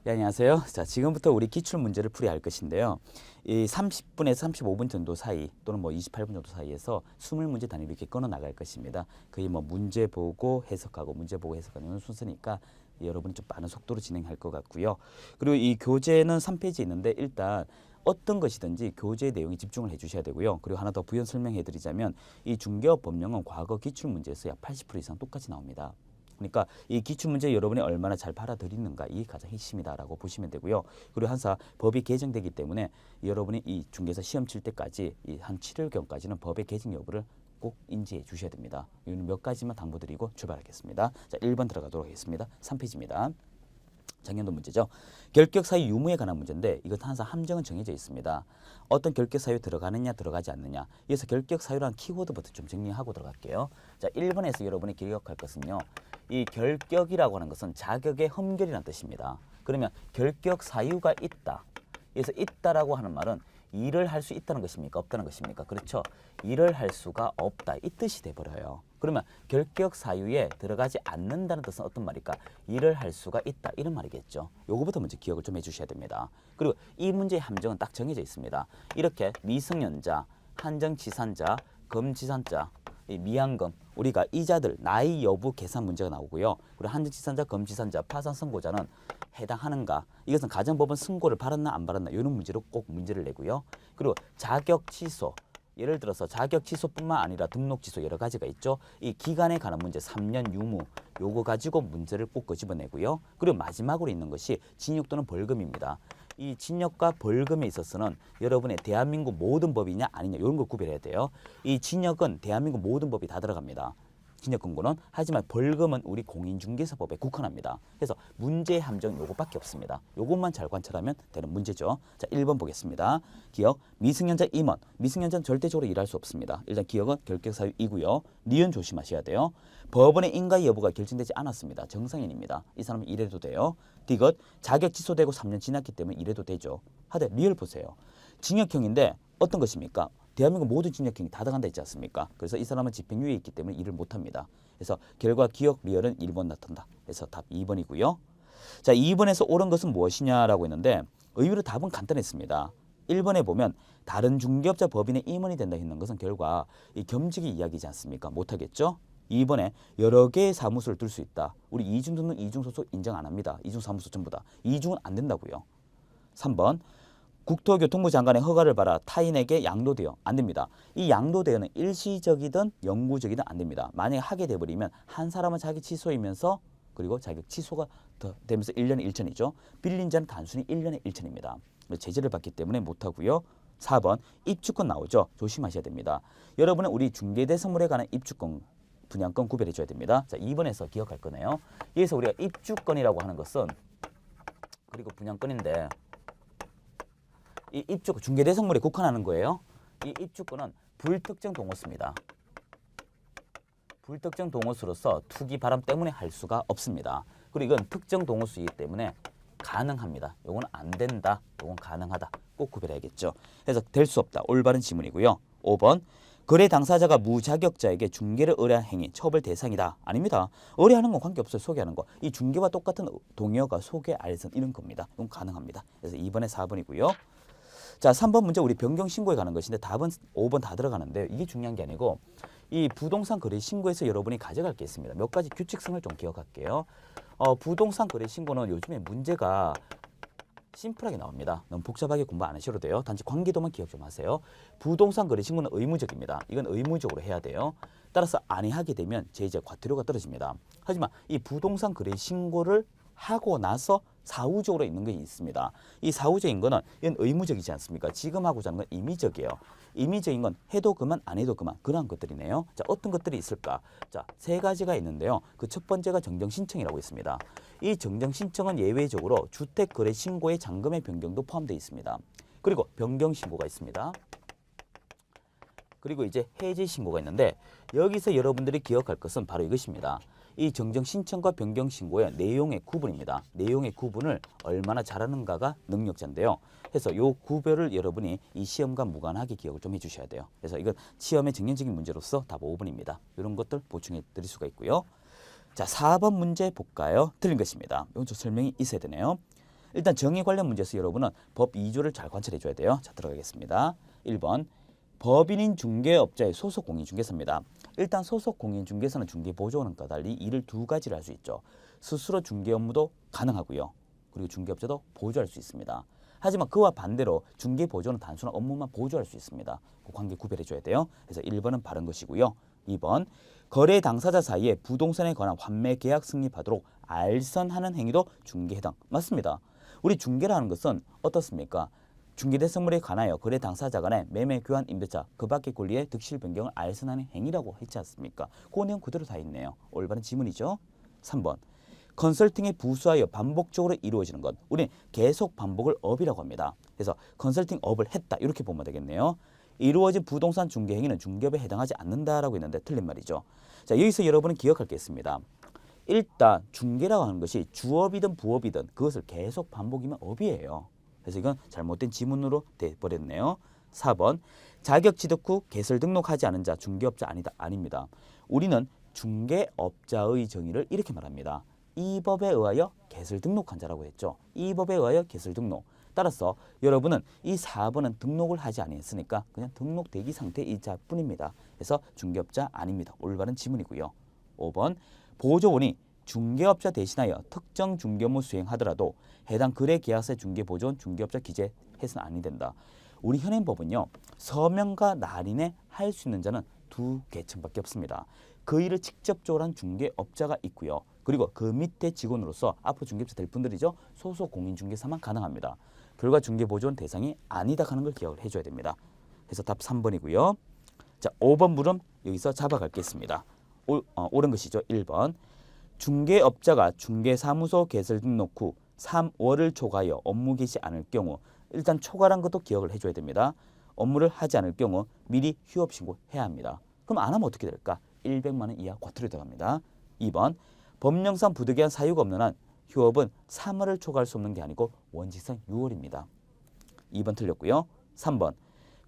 네, 안녕하세요. 자, 지금부터 우리 기출 문제를 풀이할 것인데요. 이 30분에서 35분 정도 사이 또는 뭐 28분 정도 사이에서 20문제 단위로 이렇게 끊어 나갈 것입니다. 거의 뭐 문제 보고 해석하고 문제 보고 해석하는 이런 순서니까 여러분이 좀 빠른 속도로 진행할 것 같고요. 그리고 이 교재는 3페이지 있는데 일단 어떤 것이든지 교재 내용에 집중을 해주셔야 되고요. 그리고 하나 더 부연 설명해 드리자면 이 중개업 법령은 과거 기출 문제에서 약 80% 이상 똑같이 나옵니다. 그러니까 이 기출문제 여러분이 얼마나 잘 받아들이는가 이게 가장 핵심이다라고 보시면 되고요. 그리고 항상 법이 개정되기 때문에 여러분이 이 중개사 시험 칠 때까지 이 한 7월경까지는 법의 개정 여부를 꼭 인지해 주셔야 됩니다. 이는 몇 가지만 당부드리고 출발하겠습니다. 자, 1번 들어가도록 하겠습니다. 3페이지입니다. 작년도 문제죠. 결격 사유 유무에 관한 문제인데 이것 항상 함정은 정해져 있습니다. 어떤 결격 사유 들어가느냐 들어가지 않느냐. 그래서 결격 사유라는 키워드부터 좀 정리하고 들어갈게요. 자, 1번에서 여러분이 기억할 것은요. 이 결격이라고 하는 것은 자격의 흠결이라는 뜻입니다. 그러면 결격 사유가 있다. 그래서 있다라고 하는 말은 일을 할 수 있다는 것입니까? 없다는 것입니까? 그렇죠. 일을 할 수가 없다. 이 뜻이 돼버려요. 그러면 결격 사유에 들어가지 않는다는 뜻은 어떤 말일까? 일을 할 수가 있다. 이런 말이겠죠. 요거부터 먼저 기억을 좀 해주셔야 됩니다. 그리고 이 문제의 함정은 딱 정해져 있습니다. 이렇게 미성년자, 한정치산자, 검지산자, 미한금, 우리가 이자들 나이 여부 계산 문제가 나오고요. 그리고 한정치산자, 검지산자, 파산선고자는 해당하는가? 이것은 가정법원 선고를 받았나 안 받았나 이런 문제로 꼭 문제를 내고요. 그리고 자격 취소, 예를 들어서 자격 취소뿐만 아니라 등록 취소 여러 가지가 있죠. 이 기간에 관한 문제 3년 유무 요거 가지고 문제를 꼭 끄집어내고요. 그리고 마지막으로 있는 것이 징역 또는 벌금입니다. 이 징역과 벌금에 있어서는 여러분의 대한민국 모든 법이냐 아니냐 이런 걸 구별해야 돼요. 이 징역은 대한민국 모든 법이 다 들어갑니다. 징역 금고는. 하지만 벌금은 우리 공인중개사법에 국한합니다. 그래서 문제의 함정은 요것밖에 없습니다. 요것만 잘 관찰하면 되는 문제죠. 자, 1번 보겠습니다. 기억, 미성년자 임원. 미성년자는 절대적으로 일할 수 없습니다. 일단 기억은 결격사유이고요. 니은 조심하셔야 돼요. 법원의 인가 여부가 결정되지 않았습니다. 정상인입니다. 이 사람은 일해도 돼요. 디귿, 자격 취소되고 3년 지났기 때문에 일해도 되죠. 하되 리을 보세요. 징역형인데 어떤 것입니까? 대한민국 모든 징역형이 다 들어간다 했지 않습니까? 그래서 이 사람은 집행유예에 있기 때문에 일을 못합니다. 그래서 결과 기억 리얼은 1번 나타난다. 그래서 답 2번이고요. 자, 2번에서 옳은 것은 무엇이냐라고 했는데 의외로 답은 간단했습니다. 1번에 보면 다른 중개업자 법인의 임원이 된다 했는 것은 결과 이 겸직이 이야기지 않습니까? 못하겠죠? 2번에 여러 개의 사무소를 둘 수 있다. 우리 이중 등록 이중 소속 인정 안 합니다. 이중 사무소 전부 다. 이중은 안 된다고요. 3번 국토교통부 장관의 허가를 받아 타인에게 양도되어 안 됩니다. 이 양도되어는 일시적이든 영구적이든 안 됩니다. 만약에 하게 돼버리면 한 사람은 자기 취소이면서 그리고 자격 취소가 더 되면서 1년에 1천이죠. 빌린 자는 단순히 1년에 1천입니다. 제재를 받기 때문에 못하고요. 4번 입주권 나오죠. 조심하셔야 됩니다. 여러분은 우리 중개대 선물에 관한 입주권 분양권 구별해 줘야 됩니다. 자, 2번에서 기억할 거네요. 여기서 우리가 입주권이라고 하는 것은 그리고 분양권인데 이 입주권 중개대성물에 국한하는 거예요. 이 입주권은 불특정 동호수입니다. 불특정 동호수로서 투기 바람 때문에 할 수가 없습니다. 그리고 이건 특정 동호수이기 때문에 가능합니다. 요건 안 된다. 요건 가능하다. 꼭 구별해야겠죠. 그래서 될 수 없다. 올바른 지문이고요. 5번 거래 당사자가 무자격자에게 중개를 의뢰한 행위 처벌 대상이다. 아닙니다. 의뢰하는 건 관계없어요. 소개하는 거. 이 중개와 똑같은 동의어가 소개, 알선 이런 겁니다. 이건 가능합니다. 그래서 2번에 4번이고요. 자, 3번 문제 우리 변경 신고에 관한 것인데 답은 5번 다 들어가는데 이게 중요한 게 아니고 이 부동산 거래 신고에서 여러분이 가져갈 게 있습니다. 몇 가지 규칙성을 좀 기억할게요. 부동산 거래 신고는 요즘에 문제가 심플하게 나옵니다. 너무 복잡하게 공부 안 하셔도 돼요. 단지 관계도만 기억 좀 하세요. 부동산 거래 신고는 의무적입니다. 이건 의무적으로 해야 돼요. 따라서 안 하게 되면 제재 과태료가 떨어집니다. 하지만 이 부동산 거래 신고를 하고 나서 사후적으로 있는 게 있습니다. 이 사후적인 거는 이건 의무적이지 않습니까? 지금 하고자 하는 건 임의적이에요. 임의적인 건 해도 그만 안 해도 그만 그러한 것들이네요. 자, 어떤 것들이 있을까? 자, 세 가지가 있는데요. 그 첫 번째가 정정신청이라고 있습니다. 이 정정신청은 예외적으로 주택거래 신고의 잔금의 변경도 포함되어 있습니다. 그리고 변경신고가 있습니다. 그리고 이제 해지 신고가 있는데 여기서 여러분들이 기억할 것은 바로 이것입니다. 이 정정 신청과 변경 신고의 내용의 구분입니다. 내용의 구분을 얼마나 잘하는가가 능력자인데요. 그래서 요 구별을 여러분이 이 시험과 무관하게 기억을 좀 해주셔야 돼요. 그래서 이건 시험의 정량적인 문제로서 답 5번입니다. 이런 것들 보충해 드릴 수가 있고요. 자, 4번 문제 볼까요? 틀린 것입니다. 이건 좀 설명이 있어야 되네요. 일단 정의 관련 문제에서 여러분은 법 2조를 잘 관찰해 줘야 돼요. 자, 들어가겠습니다. 1번 법인인 중개업자의 소속 공인중개사입니다. 일단 소속 공인중개사는 중개보조원과 달리 일을 두 가지를 할 수 있죠. 스스로 중개 업무도 가능하고요. 그리고 중개업자도 보조할 수 있습니다. 하지만 그와 반대로 중개보조는 단순한 업무만 보조할 수 있습니다. 그 관계 구별해 줘야 돼요. 그래서 1번은 바른 것이고요. 2번 거래 당사자 사이에 부동산에 관한 환매 계약 성립하도록 알선하는 행위도 중개에 해당. 맞습니다. 우리 중개라는 것은 어떻습니까? 중개대상물에 관하여 거래 당사자 간의 매매, 교환, 임대차, 그 밖의 권리의 득실 변경을 알선하는 행위라고 했지 않습니까? 그 내용 그대로 다 있네요. 올바른 지문이죠. 3번 컨설팅에 부수하여 반복적으로 이루어지는 것. 우리는 계속 반복을 업이라고 합니다. 그래서 컨설팅 업을 했다 이렇게 보면 되겠네요. 이루어진 부동산 중개 행위는 중개업에 해당하지 않는다라고 했는데 틀린 말이죠. 자, 여기서 여러분은 기억할 게 있습니다. 일단 중개라고 하는 것이 주업이든 부업이든 그것을 계속 반복이면 업이에요. 그래서 이건 잘못된 지문으로 돼버렸네요. 4번 자격 취득 후 개설 등록하지 않은 자 중개업자 아니다. 아닙니다. 우리는 중개업자의 정의를 이렇게 말합니다. 이 법에 의하여 개설 등록한 자라고 했죠. 이 법에 의하여 개설 등록. 따라서 여러분은 이 4번은 등록을 하지 않았으니까 그냥 등록 대기 상태의 자뿐입니다. 그래서 중개업자 아닙니다. 올바른 지문이고요. 5번 보조원이 중개업자 대신하여 특정 중개업무 수행하더라도 해당 거래 계약서의 중개보조원 중개업자 기재해서는 아니 된다. 우리 현행법은요. 서명과 날인에 할 수 있는 자는 두 계층밖에 없습니다. 그 일을 직접적으로 한 중개업자가 있고요. 그리고 그 밑에 직원으로서 앞으로 중개업자 될 분들이죠. 소속 공인중개사만 가능합니다. 결과 중개보조원 대상이 아니다 하는 걸 기억을 해줘야 됩니다. 그래서 답 3번이고요. 자, 5번 물음 여기서 잡아갈겠습니다. 옳은 것이죠. 1번 중개업자가 중개사무소 개설 등록 후 3월을 초과하여 업무 개시 않을 경우 일단 초과란 것도 기억을 해줘야 됩니다. 업무를 하지 않을 경우 미리 휴업 신고해야 합니다. 그럼 안 하면 어떻게 될까? 100만 원 이하 과태료 들어갑니다. 2번 법령상 부득이한 사유가 없는 한 휴업은 3월을 초과할 수 없는 게 아니고 원칙상 6월입니다. 2번 틀렸고요. 3번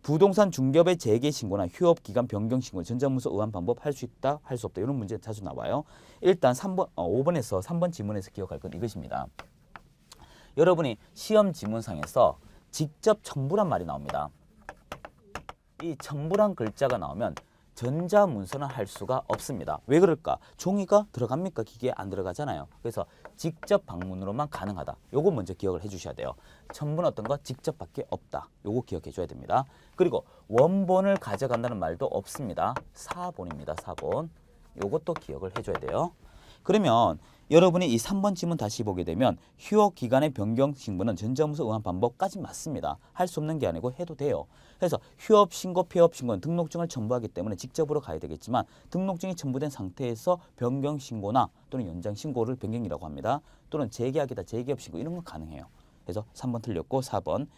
부동산 중개업의 재개 신고나 휴업 기간 변경 신고 전자문서 의한 방법 할 수 있다, 할 수 없다 이런 문제 자주 나와요. 일단 5번에서 3번 지문에서 기억할 건 이것입니다. 여러분이 시험 지문상에서 직접 첨부란 말이 나옵니다. 이 첨부란 글자가 나오면 전자문서는 할 수가 없습니다. 왜 그럴까? 종이가 들어갑니까? 기계에 안 들어가잖아요. 그래서 직접 방문으로만 가능하다. 요거 먼저 기억을 해주셔야 돼요. 첨부는 어떤 거? 직접밖에 없다. 요거 기억해 줘야 됩니다. 그리고 원본을 가져간다는 말도 없습니다. 사본입니다. 사본. 요것도 기억을 해줘야 돼요. 그러면 여러분이 이 3번 지문 다시 보게 되면 휴업 기간의 변경 신고는 전자문서 의한 방법까지 맞습니다. 할 수 없는 게 아니고 해도 돼요. 그래서 휴업 신고, 폐업 신고는 등록증을 첨부하기 때문에 직접으로 가야 되겠지만 등록증이 첨부된 상태에서 변경 신고나 또는 연장 신고를 변경이라고 합니다. 또는 재계약이다, 재개업 신고 이런 건 가능해요. 그래서 3번 틀렸고 4번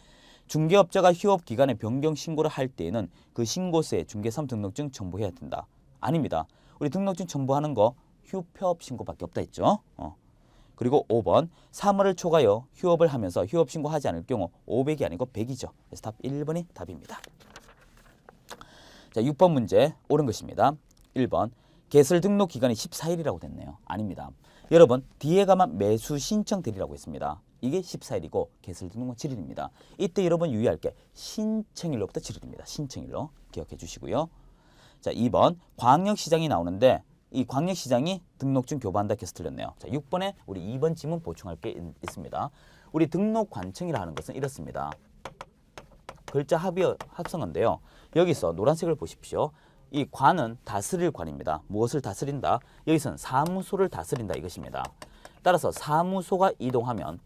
중개업자가 휴업 기간에 변경 신고를 할 때에는 그 신고서에 중개사무 등록증 첨부해야 된다. 아닙니다. 우리 등록증 첨부하는 거 휴폐업 신고밖에 없다 했죠. 그리고 5번 3월을 초과하여 휴업을 하면서 휴업 신고하지 않을 경우 500이 아니고 100이죠. 그래서 답 1번이 답입니다. 자, 6번 문제 옳은 것입니다. 1번 개설 등록 기간이 14일이라고 됐네요. 아닙니다. 여러분 뒤에 가면 매수 신청 대리라고 했습니다. 이게 14일이고 개설 등록은 7일입니다. 이때 여러분 유의할 게 신청일로부터 7일입니다. 신청일로 기억해 주시고요. 자, 2번 광역시장이 나오는데 이 광역시장이 등록증 교부한다 해서 틀렸네요. 자, 6번에 우리 2번 지문 보충할 게 있습니다. 우리 등록관청이라 하는 것은 이렇습니다. 글자 합성어인데요. 여기서 노란색을 보십시오. 이 관은 다스릴 관입니다. 무엇을 다스린다? 여기서는 사무소를 다스린다 이것입니다. 따라서 사무소가 이동하면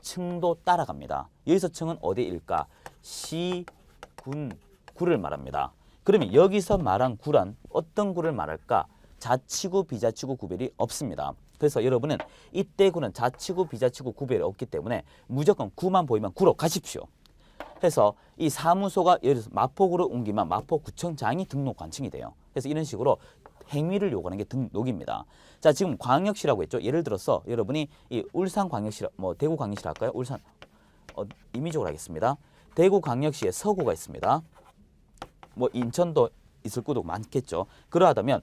층도 따라갑니다. 여기서 층은 어디일까? 시, 군, 구를 말합니다. 그러면 여기서 말한 구란 어떤 구를 말할까? 자치구, 비자치구 구별이 없습니다. 그래서 여러분은 이때 구는 자치구, 비자치구 구별이 없기 때문에 무조건 구만 보이면 구로 가십시오. 해서 이 사무소가 예를 들어서 마포구로 옮기면 마포구청장이 등록관청이 돼요. 그래서 이런 식으로 행위를 요구하는 게 등록입니다. 자, 지금 광역시라고 했죠. 예를 들어서 여러분이 이 울산광역시, 대구광역시 할까요? 울산 임의적으로 하겠습니다. 대구광역시에 서구가 있습니다. 인천도 있을 것도 많겠죠. 그러하다면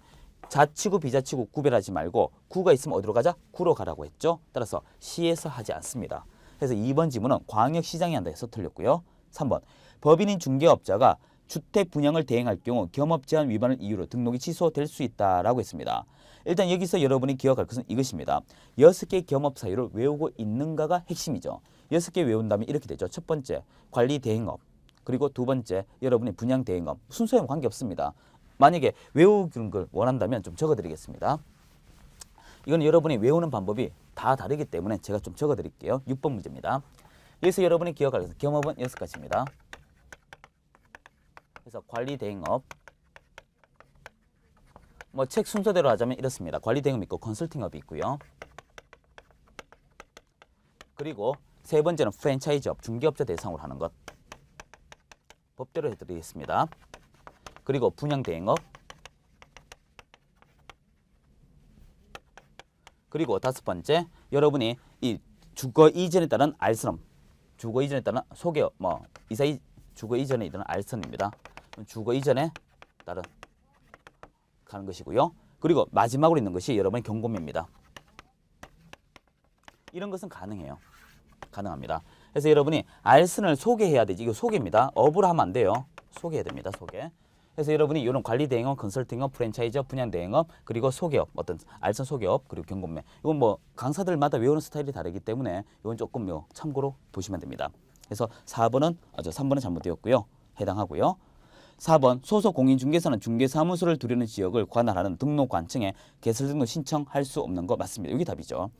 자치구 비자치구 구별하지 말고 구가 있으면 어디로 가자? 구로 가라고 했죠. 따라서 시에서 하지 않습니다. 그래서 2번 지문은 광역시장이 한다 해서 틀렸고요. 3번 법인인 중개업자가 주택 분양을 대행할 경우 겸업 제한 위반을 이유로 등록이 취소될 수 있다라고 했습니다. 일단 여기서 여러분이 기억할 것은 이것입니다. 6개의 겸업 사유를 외우고 있는가가 핵심이죠. 6개 외운다면 이렇게 되죠. 첫 번째 관리 대행업, 그리고 두 번째 여러분이 분양 대행업. 순서에는 관계없습니다. 만약에 외우는 걸 원한다면 좀 적어드리겠습니다. 이건 여러분이 외우는 방법이 다 다르기 때문에 제가 좀 적어드릴게요. 6번 문제입니다. 여기서 여러분이 기억할 것은 겸업은 6가지입니다. 그래서 관리 대행업, 뭐 책 순서대로 하자면 이렇습니다. 관리 대행업이 있고 컨설팅업이 있고요. 그리고 세 번째는 프랜차이즈업, 중개업자 대상으로 하는 것. 법대로 해드리겠습니다. 그리고 분양 대행업, 그리고 다섯 번째 여러분이 이 주거 이전에 따른 알선, 주거 이전에 따른 소개업, 뭐 이사이 주거 이전에 따른 알선입니다. 주거 이전에 따른 가는 것이고요. 그리고 마지막으로 있는 것이 여러분의 경고매입니다. 이런 것은 가능해요. 가능합니다. 그래서 여러분이 알선을 소개해야 되지. 이거 소개입니다. 업으로 하면 안 돼요. 소개해야 됩니다. 소개. 그래서 여러분이 이런 관리 대행업, 컨설팅업, 프랜차이즈업, 분양 대행업, 그리고 소개업, 어떤 알선 소개업, 그리고 경고매. 이건 뭐 강사들마다 외우는 스타일이 다르기 때문에 이건 조금 참고로 보시면 됩니다. 그래서 3번은 잘못되었고요. 해당하고요. 4번 소속 공인중개사는 중개사무소를 두려는 지역을 관할하는 등록관청에 개설 등록 신청할 수 없는 거 맞습니다. 여기 답이죠.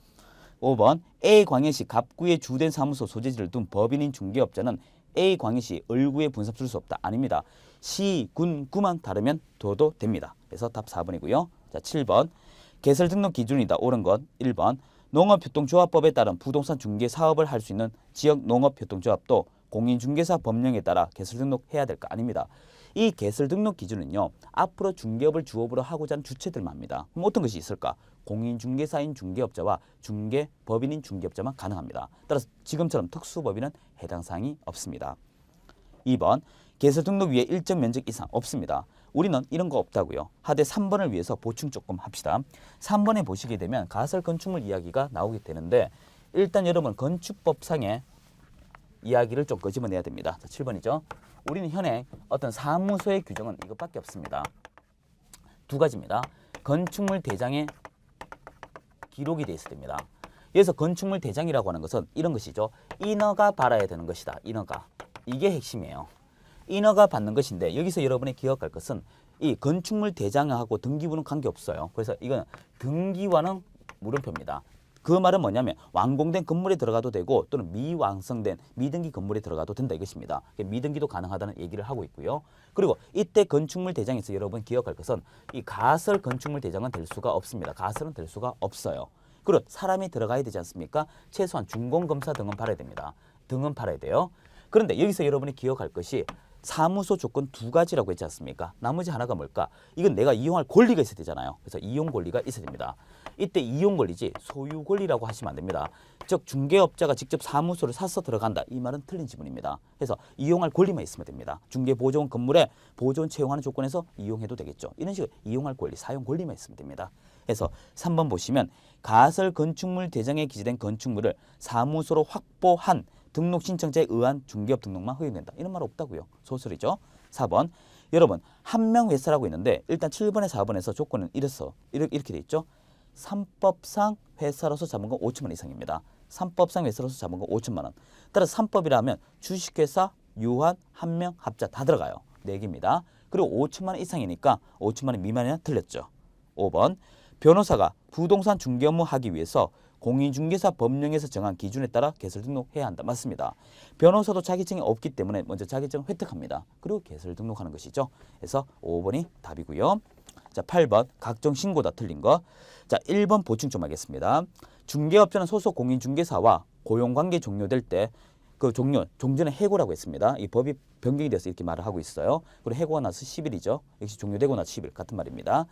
5번 A광역시 갑구에 주된 사무소 소재지를 둔 법인인 중개업자는 A광역시 을구에 분삽쓸 수 없다. 아닙니다. 시, 군, 구만 다르면 둬도 됩니다. 그래서 답 4번이고요. 자, 7번 개설 등록 기준이다. 옳은 것 1번 농업협동조합법에 따른 부동산 중개 사업을 할 수 있는 지역 농업협동조합도 공인중개사 법령에 따라 개설 등록해야 될 거 아닙니다. 이 개설 등록 기준은요. 앞으로 중개업을 주업으로 하고자 하는 주체들만 합니다. 그럼 어떤 것이 있을까? 공인중개사인 중개업자와 법인인 중개업자만 가능합니다. 따라서 지금처럼 특수법인은 해당 사항이 없습니다. 2번 개설 등록 위에 일정 면적 이상 없습니다. 우리는 이런 거 없다고요. 하되 3번을 위해서 보충 조금 합시다. 3번에 보시게 되면 가설 건축물 이야기가 나오게 되는데 일단 여러분 건축법상의 이야기를 좀 끄집어내야 됩니다. 자, 7번이죠. 우리는 현행 어떤 사무소의 규정은 이것밖에 없습니다. 두 가지입니다. 건축물 대장에 기록이 되어 있어야 됩니다. 여기서 건축물 대장이라고 하는 것은 이런 것이죠. 인허가 받아야 되는 것이다. 인허가. 이게 핵심이에요. 인허가 받는 것인데 여기서 여러분이 기억할 것은 이 건축물 대장하고 등기부는 관계없어요. 그래서 이건 등기와는 물음표입니다. 그 말은 뭐냐면 완공된 건물에 들어가도 되고 또는 미완성된 미등기 건물에 들어가도 된다 이것입니다. 미등기도 가능하다는 얘기를 하고 있고요. 그리고 이때 건축물 대장에서 여러분 기억할 것은 이 가설 건축물 대장은 될 수가 없습니다. 가설은 될 수가 없어요. 그리고 사람이 들어가야 되지 않습니까? 최소한 준공검사 등은 받아야 됩니다. 등은 받아야 돼요. 그런데 여기서 여러분이 기억할 것이 사무소 조건 두 가지라고 했지 않습니까? 나머지 하나가 뭘까? 이건 내가 이용할 권리가 있어야 되잖아요. 그래서 이용 권리가 있어야 됩니다. 이때 이용 권리지 소유 권리라고 하시면 안 됩니다. 즉 중개업자가 직접 사무소를 사서 들어간다. 이 말은 틀린 지문입니다. 그래서 이용할 권리만 있으면 됩니다. 중개보조원 건물에 보조원 채용하는 조건에서 이용해도 되겠죠. 이런 식으로 이용할 권리, 사용 권리만 있으면 됩니다. 그래서 3번 보시면 가설 건축물 대장에 기재된 건축물을 사무소로 확보한 등록 신청자에 의한 중개업 등록만 허용된다. 이런 말 없다고요. 소설이죠. 4번 여러분 한 명 회사라고 있는데 일단 7번에 4번에서 조건은 이렇게 돼 있죠. 3법상 회사로서 잡은 건 5천만 원 이상입니다. 3법상 회사로서 잡은 건 5천만 원. 따라서 3법이라면 주식회사, 유한, 한 명, 합자 다 들어가요. 4개입니다. 그리고 5천만 원 이상이니까 5천만 원 미만이나 틀렸죠. 5번 변호사가 부동산 중개 업무 하기 위해서 공인중개사 법령에서 정한 기준에 따라 개설 등록해야 한다. 맞습니다. 변호사도 자격증이 없기 때문에 먼저 자격증을 획득합니다. 그리고 개설 등록하는 것이죠. 그래서 5번이 답이고요. 자, 8번 각종 신고다 틀린 거. 자, 1번 보충 좀 하겠습니다. 중개업자는 소속 공인중개사와 고용관계 종료될 때 그 종전에 해고라고 했습니다. 이 법이 변경이 돼서 이렇게 말을 하고 있어요. 그리고 해고가 나서 10일이죠. 역시 종료되고 나서 10일 같은 말입니다.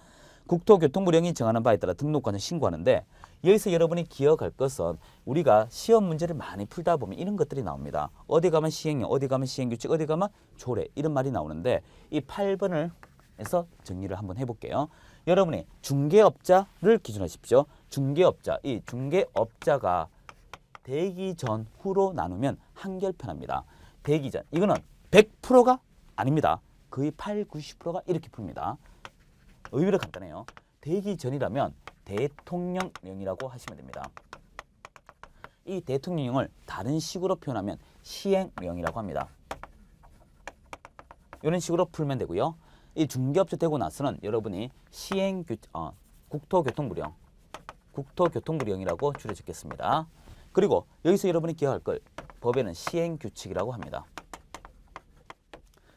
국토교통부령이 정하는 바에 따라 등록관을 신고하는데 여기서 여러분이 기억할 것은 우리가 시험 문제를 많이 풀다 보면 이런 것들이 나옵니다. 어디 가면 시행령, 어디 가면 시행규칙, 어디 가면 조례 이런 말이 나오는데 이 8번을 해서 정리를 한번 해볼게요. 여러분이 중개업자를 기준하십시오. 중개업자, 이 중개업자가 대기 전, 후로 나누면 한결편합니다. 대기 전, 이거는 100%가 아닙니다. 거의 8, 90%가 이렇게 풉니다. 의외로 간단해요. 대기 전이라면 대통령령이라고 하시면 됩니다. 이 대통령령을 다른 식으로 표현하면 시행령이라고 합니다. 이런 식으로 풀면 되고요. 이 중개업자 되고 나서는 여러분이 국토교통부령이라고 줄여 적겠습니다. 그리고 여기서 여러분이 기억할 걸 법에는 시행규칙이라고 합니다.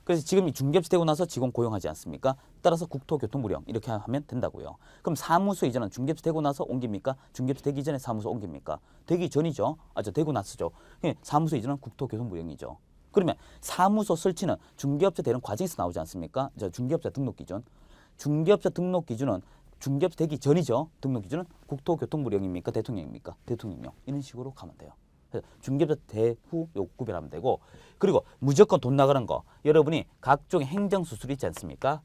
그래서 지금 이 중개업자 되고 나서 직원 고용하지 않습니까? 따라서 국토교통부령 이렇게 하면 된다고요. 그럼 사무소 이전은 중개업자 되고 나서 옮깁니까? 중개업자 되기 전에 사무소 옮깁니까? 되기 전이죠. 되고 나서죠. 사무소 이전은 국토교통부령이죠. 그러면 사무소 설치는 중개업자 되는 과정에서 나오지 않습니까? 중개업자 등록 기준. 중개업자 등록 기준은 중개업자 되기 전이죠. 등록 기준은 국토교통부령입니까? 대통령입니까? 대통령령. 이런 식으로 가면 돼요. 중개업자 대후 요 구별하면 되고, 그리고 무조건 돈 나가는 거, 여러분이 각종의 행정수수료 있지 않습니까?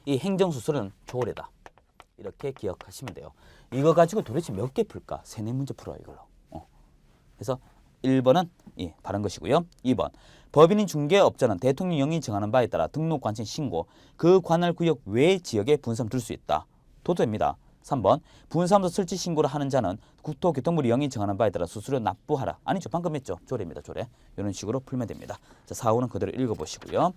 이 행정수수료는 조례다. 이렇게 기억하시면 돼요. 이거 가지고 도대체 몇 개 풀까? 3, 4문제 풀어요 이걸로. 그래서 1번은 바른 것이고요. 2번, 법인인 중개업자는 대통령령이 정하는 바에 따라 등록 관청 신고, 그 관할 구역 외 지역에 분사함 둘 수 있다. 도도입니다. 3번, 분사함소 설치 신고를 하는 자는 국토교통부령이 정하는 바에 따라 수수료 납부하라. 아니죠. 방금 했죠. 조례입니다. 조례. 이런 식으로 풀면 됩니다. 자, 4, 5는 그대로 읽어보시고요.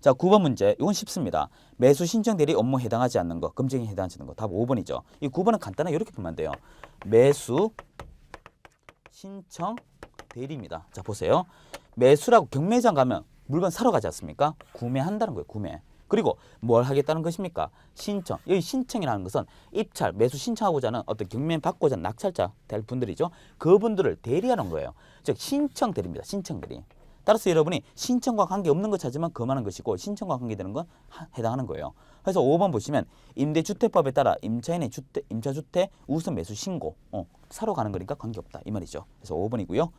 자, 9번 문제. 이건 쉽습니다. 매수 신청 대리 업무에 해당하지 않는 거, 검증에 해당하지 않는 거. 답 5번이죠. 이 9번은 간단하게 이렇게 풀면 돼요. 매수 신청 대리입니다. 자, 보세요. 매수라고 경매장 가면 물건 사러 가지 않습니까? 구매한다는 거예요. 구매. 그리고 뭘 하겠다는 것입니까? 신청. 여기 신청이라는 것은 입찰, 매수 신청하고자 하는 어떤 경매 받고자 하는 낙찰자 될 분들이죠. 그분들을 대리하는 거예요. 즉 신청 대리입니다. 신청 대리. 따라서 여러분이 신청과 관계없는 것 찾으면 그만한 것이고, 신청과 관계되는 건 해당하는 거예요. 그래서 5번 보시면 임대주택법에 따라 임차인의 임차주택 우선 매수 신고, 사러 가는 거니까 관계없다 이 말이죠. 그래서 5번이고요.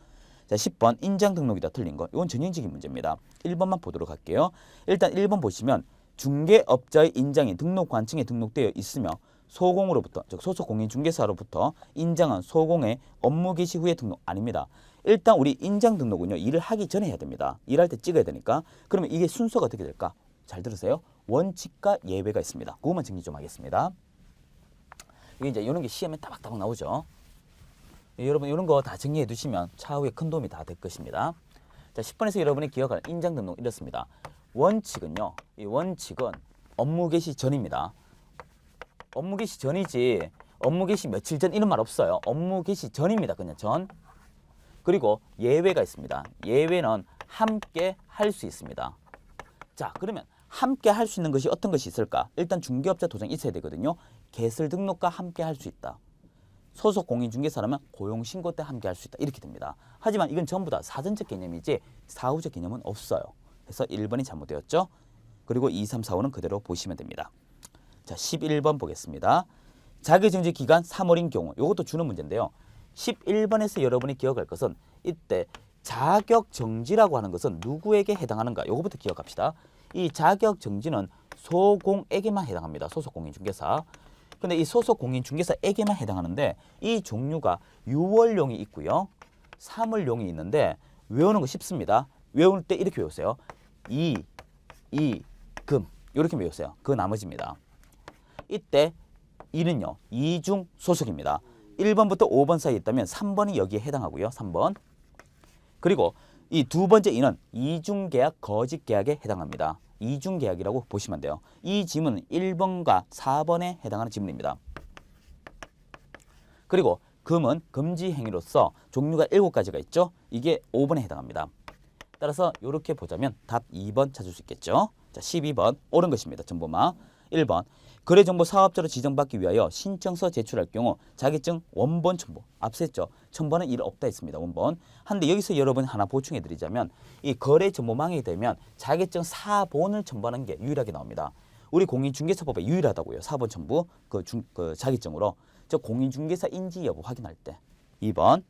자, 10번 인장등록이다. 틀린 거. 이건 전형적인 문제입니다. 1번만 보도록 할게요. 일단 1번 보시면 중개업자의 인장이 등록관청에 등록되어 있으며 소공으로부터, 즉 소속공인중개사로부터 인장한 소공의 업무 개시 후에 등록 아닙니다. 일단 우리 인장 등록은요, 일을 하기 전에 해야 됩니다. 일할 때 찍어야 되니까. 그러면 이게 순서가 어떻게 될까? 잘 들으세요. 원칙과 예외가 있습니다. 그것만 정리 좀 하겠습니다. 이게 이제 이런 게 시험에 따박따박 나오죠. 여러분 이런 거 다 정리해 두시면 차후에 큰 도움이 다 될 것입니다. 자, 10번에서 여러분이 기억할 인장 등록 이렇습니다. 원칙은요, 이 원칙은 업무 개시 전입니다. 업무 개시 전이지 업무 개시 며칠 전 이런 말 없어요. 업무 개시 전입니다. 그냥 전. 그리고 예외가 있습니다. 예외는 함께 할 수 있습니다. 자, 그러면 함께 할 수 있는 것이 어떤 것이 있을까? 일단 중개업자 도장이 있어야 되거든요. 개설 등록과 함께 할 수 있다. 소속 공인중개사라면 고용신고 때 함께 할 수 있다. 이렇게 됩니다. 하지만 이건 전부 다 사전적 개념이지 사후적 개념은 없어요. 그래서 1번이 잘못되었죠. 그리고 2, 3, 4, 5는 그대로 보시면 됩니다. 자, 11번 보겠습니다. 자격정지 기간 3월인 경우, 이것도 주는 문제인데요. 11번에서 여러분이 기억할 것은 이때 자격정지라고 하는 것은 누구에게 해당하는가? 이거부터 기억합시다. 이 자격정지는 소공에게만 해당합니다. 소속공인중개사. 근데 이 소속공인중개사에게만 해당하는,데 이 종류가 6월용이 있고요. 3월용이 있는데 외우는 거 쉽습니다. 외울 때 이렇게 외우세요. 금 이렇게 외우세요. 그 나머지입니다. 이때 이는요, 이중 소속입니다. 1번부터 5번 사이에 있다면 3번이 여기에 해당하고요. 3번. 그리고 이 두 번째 이는 이중계약, 거짓계약에 해당합니다. 이중계약이라고 보시면 돼요. 이 지문은 1번과 4번에 해당하는 지문입니다. 그리고 금은 금지 행위로서 종류가 7가지가 있죠. 이게 5번에 해당합니다. 따라서 이렇게 보자면 답 2번 찾을 수 있겠죠. 자, 12번 옳은 것입니다. 정보마. 1번 거래정보 사업자로 지정받기 위하여 신청서 제출할 경우 자격증 원본 첨부. 앞서 했죠. 첨부는 일 없다 했습니다. 원본. 한데 여기서 여러분 하나 보충해 드리자면 이 거래정보망이 되면 자격증 4본을 첨부하는 게 유일하게 나옵니다. 우리 공인중개사법에 유일하다고요. 4본 첨부 그 자격증으로. 저 공인중개사 인지 여부 확인할 때. 2번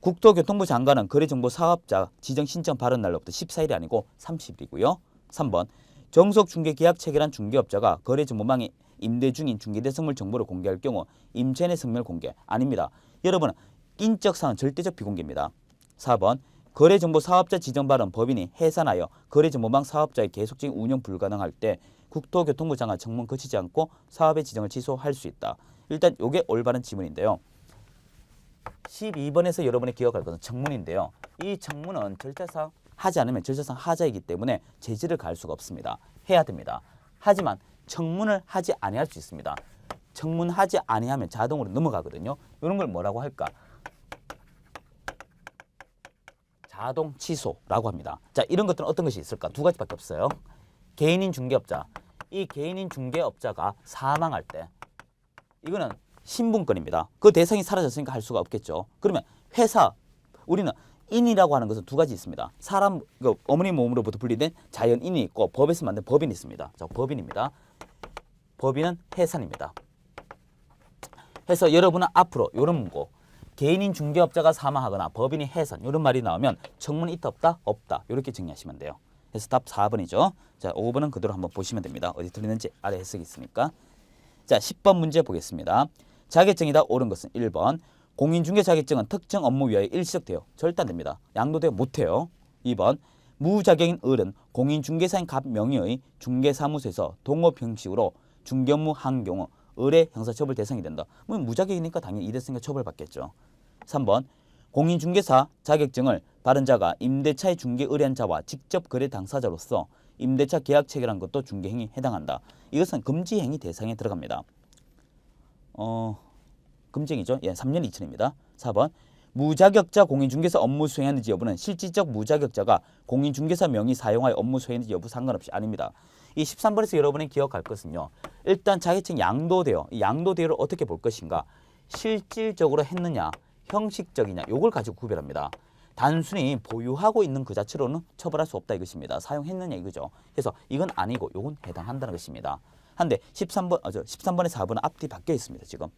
국토교통부 장관은 거래정보 사업자 지정 신청 발언 날로부터 14일이 아니고 30일이고요. 3번 정속 중개 계약 체결한 중개업자가 거래 정보망에 임대 중인 중개대 선물 정보를 공개할 경우 임차인의 성명을 공개 아닙니다. 여러분 인적 사항은 절대적 비공개입니다. 4번 거래정보 사업자 지정 발언 법인이 해산하여 거래정보망 사업자의 계속적인 운영 불가능할 때 국토교통부 장관 청문 거치지 않고 사업의 지정을 취소할 수 있다. 일단 이게 올바른 지문인데요. 12번에서 여러분이 기억할 것은 청문인데요. 이 청문은 절차상 하지 않으면 절차상 하자이기 때문에 제지를 가할 수가 없습니다. 해야 됩니다. 하지만 청문을 하지 아니할 수 있습니다. 청문하지 아니하면 자동으로 넘어가거든요. 이런 걸 뭐라고 할까? 자동 취소라고 합니다. 자, 이런 것들은 어떤 것이 있을까? 두 가지밖에 없어요. 개인인 중개업자. 이 개인인 중개업자가 사망할 때 이거는 신분권입니다. 그 대상이 사라졌으니까 할 수가 없겠죠. 그러면 회사, 우리는 인이라고 하는 것은 두 가지 있습니다. 사람, 어머니 몸으로부터 분리된 자연인이 있고 법에서 만든 법인이 있습니다. 자, 법인입니다. 법인은 해산입니다. 그래서 여러분은 앞으로 이런 문구, 개인인 중개업자가 사망하거나 법인이 해산 이런 말이 나오면 청문이 있다 없다? 없다. 이렇게 정리하시면 돼요. 그래서 답 4번이죠. 자, 5번은 그대로 한번 보시면 됩니다. 어디 틀리는지 아래 해석이 있으니까. 자, 10번 문제 보겠습니다. 자격증이다 옳은 것은 1번. 공인중개 자격증은 특정 업무 위하여 일시적돼요. 절대 안 됩니다. 양도되어 못해요. 2번. 무자격인 을은 공인중개사인 갑 명의의 중개사무소에서 동업 형식으로 중개업무 한 경우 을의 형사처벌 대상이 된다. 뭐 무자격이니까 당연히 이랬으니까 처벌받겠죠. 3번. 공인중개사 자격증을 받은 자가 임대차의 중개 의뢰한 자와 직접 거래 당사자로서 임대차 계약 체결한 것도 중개행위에 해당한다. 이것은 금지행위 대상에 들어갑니다. 금지행위죠. 예, 3년 2천입니다. 4번. 무자격자 공인중개사 업무 수행하는지 여부는 실질적 무자격자가 공인중개사 명의 사용하여 업무 수행하는지 여부 상관없이 아닙니다. 이 13번에서 여러분이 기억할 것은요. 일단 자격증 양도대요. 이 양도대요를 어떻게 볼 것인가? 실질적으로 했느냐, 형식적이냐, 요걸 가지고 구별합니다. 단순히 보유하고 있는 그 자체로는 처벌할 수 없다 이것입니다. 사용했느냐 이거죠. 그래서 이건 아니고 요건 해당한다는 것입니다. 한데 13번에 4번은 앞뒤 바뀌어 있습니다. 지금.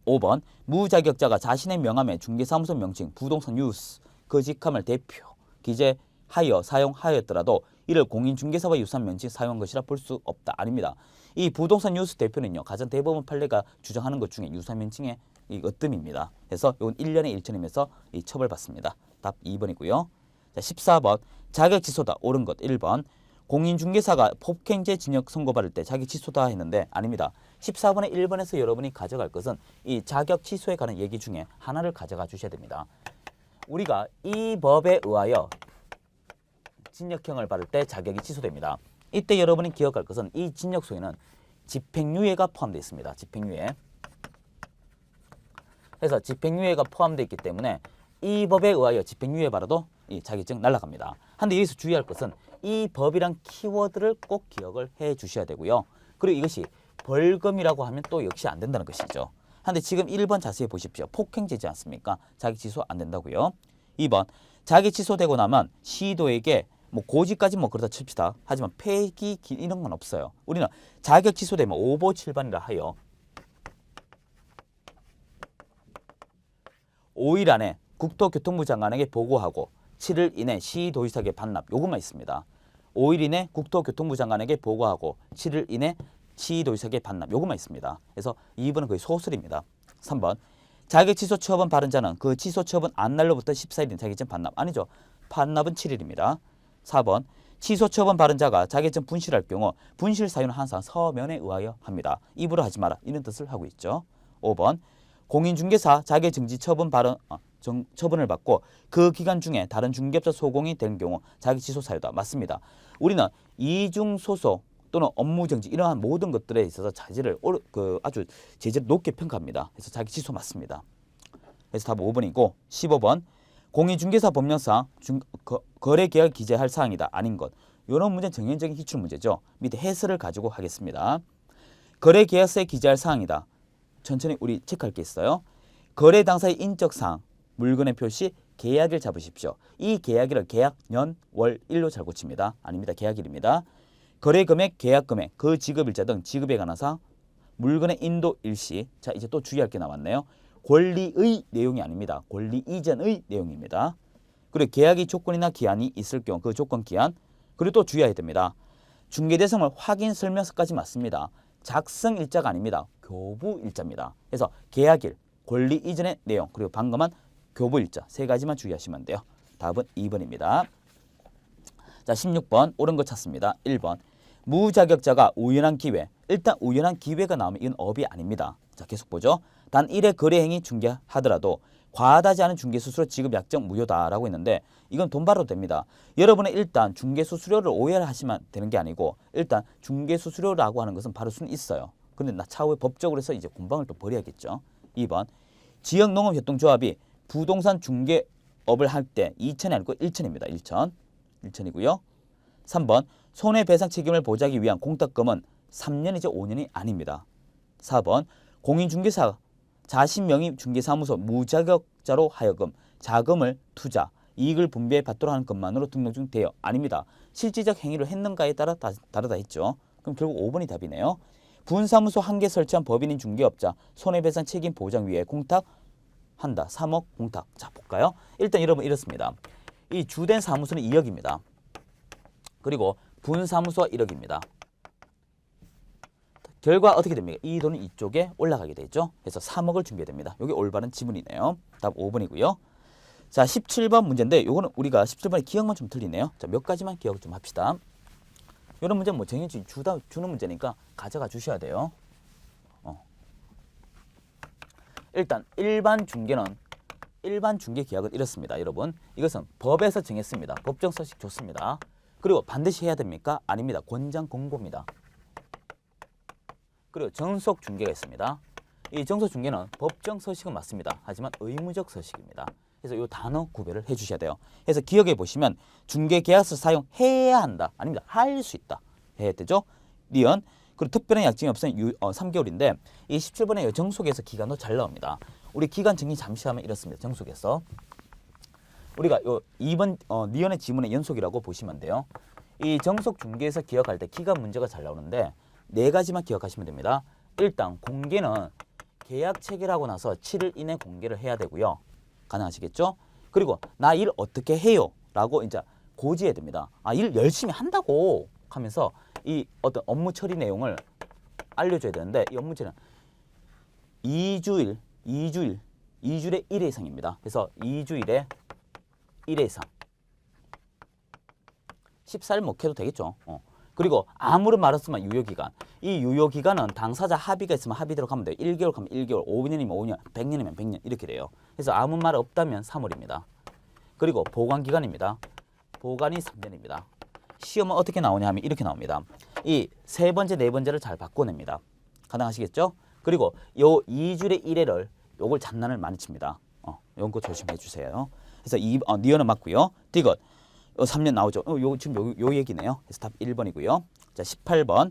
5번 무자격자가 자신의 명함에 중개사무소 명칭, 부동산 유스, 거직함을 대표, 기재하여 사용하였더라도 이를 공인중개사와 유사한 명칭 사용한 것이라 볼 수 없다. 아닙니다. 이 부동산 유스 대표는요. 가장 대법원 판례가 주장하는 것 중에 유사 명칭의 이 으뜸입니다. 그래서 이건 1년에 1천이면서 이 처벌받습니다. 답 2번이고요. 자, 14번 자격 취소다. 옳은 것 1번. 공인중개사가 폭행죄 징역 선고받을 때 자격 취소다 했는데 아닙니다. 14번에 1번에서 여러분이 가져갈 것은 이 자격 취소에 관한 얘기 중에 하나를 가져가 주셔야 됩니다. 우리가 이 법에 의하여 징역형을 받을 때 자격이 취소됩니다. 이때 여러분이 기억할 것은 이 징역소에는 집행유예가 포함되어 있습니다. 집행유예. 그래서 집행유예가 포함되어 있기 때문에 이 법에 의하여 집행유예 받아도 이 자격증 날아갑니다. 한데 여기서 주의할 것은 이 법이란 키워드를 꼭 기억을 해 주셔야 되고요. 그리고 이것이 벌금이라고 하면 또 역시 안 된다는 것이죠. 한데 지금 1번 자세히 보십시오. 폭행죄지 않습니까? 자격 취소 안 된다고요. 2번 자격 취소되고 나면 시도에게 뭐 고지까지 뭐 그러다 칩시다. 하지만 폐기 이런 건 없어요. 우리는 자격 취소되면 오보칠반이라 하여 5일 안에 국토교통부 장관에게 보고하고 7일 이내 시도의사에게 반납 요것만 있습니다. 5일 이내 국토교통부 장관에게 보고하고 7일 이내 시도의사에게 반납 요것만 있습니다. 그래서 2번은 거의 소설입니다. 3번 자격 취소 처분 받은 자는 그 취소 처분 안 날로부터 14일 이내 자격증 반납 아니죠. 반납은 7일입니다. 4번 취소 처분 받은 자가 자격증 분실할 경우 분실 사유는 항상 서면에 의하여 합니다. 입으로 하지 마라 이런 뜻을 하고 있죠. 5번 공인중개사 자격정지 처분 처분을 받고 그 기간 중에 다른 중개업자 소공이 된 경우 자격 취소 사유다. 맞습니다. 우리는 이중소속 또는 업무정지 이러한 모든 것들에 있어서 자질을 아주 제재를 높게 평가합니다. 그래서 자격 취소 맞습니다. 그래서 답은 5번이고 15번 공인중개사 법령상 거래계약 기재할 사항이다. 아닌 것. 이런 문제는 정형적인 기출 문제죠. 밑에 해설을 가지고 하겠습니다. 거래계약서에 기재할 사항이다. 천천히 우리 체크할 게 있어요. 거래 당사의 인적사항, 물건의 표시, 계약일 잡으십시오. 이 계약일을 계약년, 월, 일로 잘 고칩니다. 아닙니다. 계약일입니다. 거래금액, 계약금액, 그 지급일자 등 지급에 관한 사항, 물건의 인도 일시. 자, 이제 또 주의할 게 남았네요. 권리의 내용이 아닙니다. 권리 이전의 내용입니다. 그리고 계약의 조건이나 기한이 있을 경우 그 조건 기한, 그리고 또 주의해야 됩니다. 중개대상물 확인 설명서까지 맞습니다. 작성 일자가 아닙니다. 교부 일자입니다. 그래서 계약일, 권리 이전의 내용, 그리고 방금한 교부 일자 세 가지만 주의하시면 돼요. 답은 2번입니다. 자, 16번 옳은 거 찾습니다. 1번 무자격자가 우연한 기회. 일단 우연한 기회가 나오면 이건 업이 아닙니다. 자, 계속 보죠. 단 1회 거래 행위 중개하더라도 과다하지 않은 중개수수료 지급 약정 무효다라고 했는데 이건 돈 받아도 됩니다. 여러분은 일단 중개수수료를 오해를 하시면 되는 게 아니고 일단 중개수수료라고 하는 것은 바로 수는 있어요. 근데 나 차후에 법적으로 해서 이제 공방을 또 벌여야겠죠. 2번 지역농업협동조합이 부동산 중개업을 할 때 2천이 아니고 1천입니다. 1천이고요. 3번 손해배상 책임을 보장하기 위한 공탁금은 3년이지 5년이 아닙니다. 4번 공인중개사 자신 명의 중개사무소 무자격자로 하여금 자금을 투자, 이익을 분배해 받도록 하는 것만으로 등록 중 되어 아닙니다. 실질적 행위를 했는가에 따라 다르다 했죠. 그럼 결국 5번이 답이네요. 분사무소 한 개 설치한 법인인 중개업자 손해배상 책임 보장 위에 공탁한다. 3억 공탁. 자, 볼까요? 일단 여러분 이렇습니다. 이 주된 사무소는 2억입니다. 그리고 분사무소가 1억입니다. 결과 어떻게 됩니까? 이 돈은 이쪽에 올라가게 되죠. 그래서 3억을 준비됩니다. 이게 올바른 지문이네요. 답 5번이고요. 자, 17번 문제인데 이거는 우리가 17번에 기억만 좀 틀리네요. 자, 몇 가지만 기억을 좀 합시다. 이런 문제는 뭐 정해지 주는 문제니까 가져가 주셔야 돼요. 일단 일반 중개 계약은 이렇습니다. 여러분, 이것은 법에서 정했습니다. 법정 서식 좋습니다. 그리고 반드시 해야 됩니까? 아닙니다. 권장 공고입니다. 그리고 정속 중개가 있습니다. 이 정속 중개는 법정 서식은 맞습니다. 하지만 의무적 서식입니다. 그래서 이 단어 구별을 해주셔야 돼요. 그래서 기억해 보시면 중개 계약서 사용해야 한다. 아닙니다. 할 수 있다. 해야 되죠. 니은. 그리고 특별한 약정이 없으면 3개월인데 이 17번의 정속에서 기간도 잘 나옵니다. 우리 기간 정리 잠시 하면 이렇습니다. 정속에서 우리가 요 2번 니은의 지문의 연속이라고 보시면 돼요. 이 정속 중개에서 기억할 때 기간 문제가 잘 나오는데 네 가지만 기억하시면 됩니다. 일단 공개는 계약 체결하고 나서 7일 이내 공개를 해야 되고요. 가능하시겠죠? 그리고 나 일 어떻게 해요? 라고 이제 고지해야 됩니다. 아, 일 열심히 한다고 하면서 이 어떤 업무 처리 내용을 알려줘야 되는데 이 업무 처리는 2주일에 1회 이상입니다. 그래서 2주일에 1회 이상 14일 못 해도 되겠죠. 그리고 아무런 말 없으면 유효기간. 이 유효기간은 당사자 합의가 있으면 합의대로 가면 돼요. 1개월 가면 1개월, 5년이면 5년, 100년이면 100년 이렇게 돼요. 그래서 아무 말 없다면 3월입니다. 그리고 보관기간입니다. 보관이 3년입니다. 시험은 어떻게 나오냐 하면 이렇게 나옵니다. 이 세 번째, 네 번째를 잘 바꿔냅니다. 가능하시겠죠? 그리고 요 2주일의 1회를 요걸 장난을 많이 칩니다. 요거 조심해 주세요. 그래서 니은은 맞고요. 디귿. 3년 나오죠. 지금 요 얘기네요. 그래서 답 1번이고요. 자, 18번.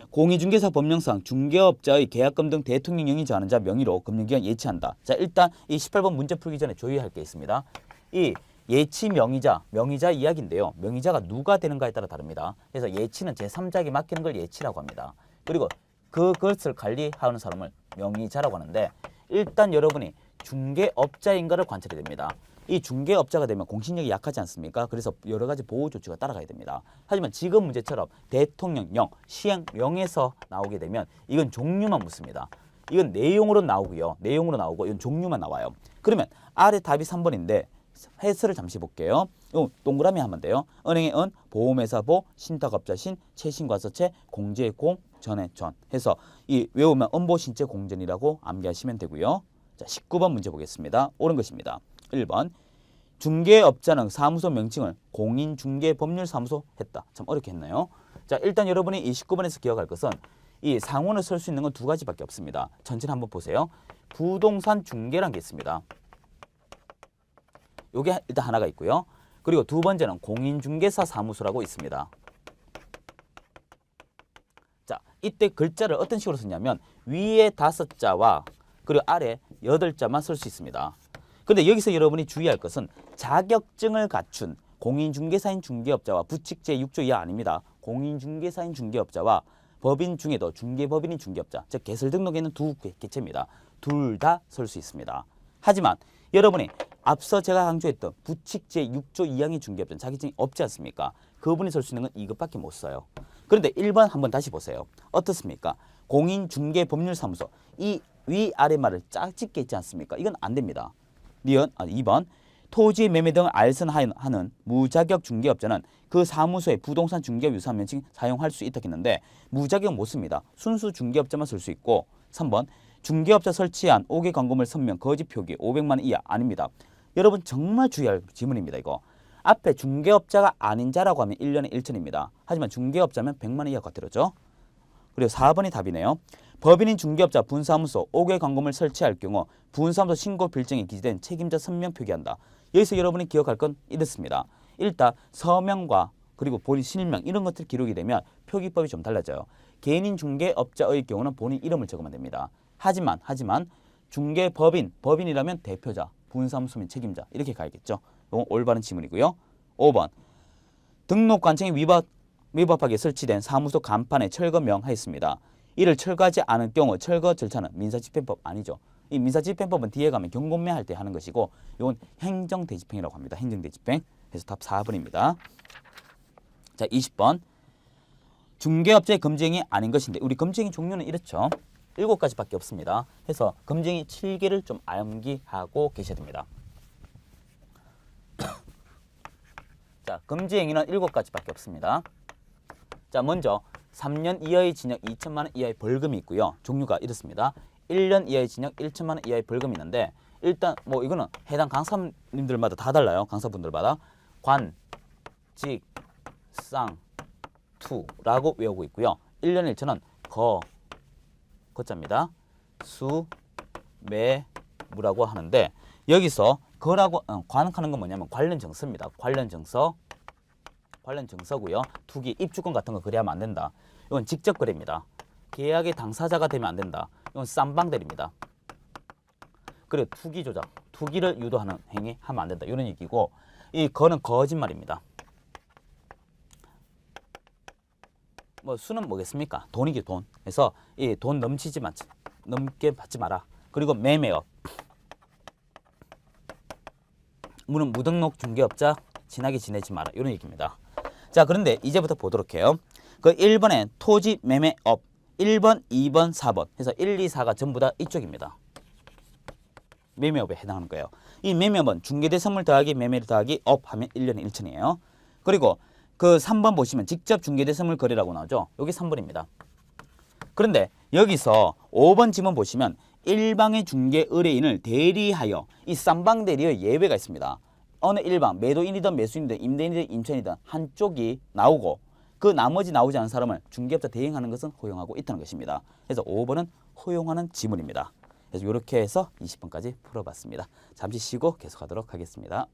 공인중개사 법령상 중개업자의 계약금 등 대통령령이 정하는 자 명의로 금융기간 예치한다. 자, 일단 이 18번 문제 풀기 전에 주의할 게 있습니다. 이 예치 명의자 이야기인데요. 명의자가 누가 되는가에 따라 다릅니다. 그래서 예치는 제3자에게 맡기는 걸 예치라고 합니다. 그리고 그것을 관리하는 사람을 명의자라고 하는데 일단 여러분이 중개업자인가를 관찰해야 됩니다. 이 중개업자가 되면 공신력이 약하지 않습니까? 그래서 여러 가지 보호 조치가 따라가야 됩니다. 하지만 지금 문제처럼 대통령령, 시행령에서 나오게 되면 이건 종류만 묻습니다. 이건 내용으로 나오고요. 내용으로 나오고 이건 종류만 나와요. 그러면 아래 답이 3번인데 해설을 잠시 볼게요. 동그라미 하면 돼요. 은행의 은, 보험회사 보, 신탁업자 신, 채신과서채, 공제의 공, 전의 전 해서 이 외우면 은보신체 공전이라고 암기하시면 되고요. 자, 19번 문제 보겠습니다. 옳은 것입니다. 1번 중개업자는 사무소 명칭을 공인중개법률사무소 했다. 참 어렵게 했나요? 자, 일단 여러분이 이 19번에서 기억할 것은 이 상호를 쓸 수 있는 건 두 가지밖에 없습니다. 전체를 한번 보세요. 부동산 중개란 게 있습니다. 요게 일단 하나가 있고요. 그리고 두 번째는 공인중개사 사무소라고 있습니다. 자, 이때 글자를 어떤 식으로 쓰냐면 위에 5자와 그리고 아래 8자만 쓸 수 있습니다. 근데 여기서 여러분이 주의할 것은 자격증을 갖춘 공인중개사인 중개업자와 부칙 제6조 이하 아닙니다. 공인중개사인 중개업자와 법인 중에도 중개법인인 중개업자, 즉 개설 등록에 있는 두 개체입니다. 둘 다 쓸 수 있습니다. 하지만 여러분이 앞서 제가 강조했던 부칙 제6조 2항의 중개업자는 자격증이 없지 않습니까? 그분이 쓸 수 있는 건 이것밖에 못 써요. 그런데 1번 한번 다시 보세요. 어떻습니까? 공인중개법률사무소 이 위아래 말을 짝짓게 있지 않습니까? 이건 안 됩니다. 2번 토지 매매 등을 알선하는 무자격 중개업자는 그 사무소에 부동산 중개업 유사한 명칭 사용할 수 있다 했는데 무자격 못 씁니다. 순수 중개업자만 쓸 수 있고 3번 중개업자 설치한 5개 광고물 선명 거짓 표기 500만 원 이하 아닙니다. 여러분 정말 주의할 지문입니다. 이거 앞에 중개업자가 아닌 자라고 하면 1년에 1천입니다. 하지만 중개업자면 100만 원 이하가 들어죠. 그리고 4번이 답이네요. 법인인 중개업자 분사무소 5개 광고물 설치할 경우 분사무소 신고 필증에 기재된 책임자 선명 표기한다. 여기서 여러분이 기억할 건 이렇습니다. 일단 서명과 그리고 본인 실명 이런 것들 기록이 되면 표기법이 좀 달라져요. 개인인 중개업자의 경우는 본인 이름을 적으면 됩니다. 하지만 법인이라면 대표자, 분사무소 및 책임자 이렇게 가야겠죠. 이건 올바른 지문이고요. 5번 등록관청에 위법하게 설치된 사무소 간판에 철거명하였습니다. 이를 철거하지 않을 경우 철거 절차는 민사집행법 아니죠. 이 민사집행법은 뒤에 가면 경고매 할 때 하는 것이고 이건 행정대집행이라고 합니다. 행정대집행. 그래서 답 4번입니다. 자 20번 중개업자의 검증이 아닌 것인데 우리 검증의 종류는 이렇죠. 7가지밖에 없습니다. 해서 검증이 7개를 좀 암기하고 계셔야 됩니다. 자, 금지 행위는 7가지밖에 없습니다. 자, 먼저 3년 이하의 징역 2천만 원 이하의 벌금이 있고요. 종류가 이렇습니다. 1년 이하의 징역 1천만 원 이하의 벌금이 있는데 일단 뭐 이거는 해당 강사님들마다 다 달라요. 강사분들마다 관, 직, 상, 투라고 외우고 있고요. 1년 1천은 거자입니다. 수, 매, 무라고 하는데 여기서 거라고 관하는 건 뭐냐면 관련 정서입니다. 관련 정서고요. 투기, 입주권 같은 거 거래하면 안 된다. 이건 직접 거래입니다. 계약의 당사자가 되면 안 된다. 이건 쌈방대리입니다. 그리고 투기 조작, 투기를 유도하는 행위 하면 안 된다. 이런 얘기고 이 거는 거짓말입니다. 뭐 수는 뭐겠습니까? 돈이기 돈. 그래서 이 돈 넘게 받지 마라. 그리고 매매업. 물은 무등록 중개업자 친하게 지내지 마라. 이런 얘기입니다. 자, 그런데 이제부터 보도록 해요. 그 1번에 토지 매매업 1번, 2번, 4번 해서 1, 2, 4가 전부 다 이쪽입니다. 매매업에 해당하는 거예요. 이 매매업은 중개대 선물 더하기 매매를 더하기 업 하면 1년에 1천이에요. 그리고 그 3번 보시면 직접 중개대 선물 거래라고 나오죠. 여기 3번입니다. 그런데 여기서 5번 지문 보시면 일방의 중개 의뢰인을 대리하여 이 쌍방 대리의 예외가 있습니다. 어느 일방 매도인이든 매수인이든 임대인이든 임차인이든 한쪽이 나오고 그 나머지 나오지 않은 사람을 중개업자 대행하는 것은 허용하고 있다는 것입니다. 그래서 5번은 허용하는 지문입니다. 그래서 이렇게 해서 20번까지 풀어봤습니다. 잠시 쉬고 계속하도록 하겠습니다.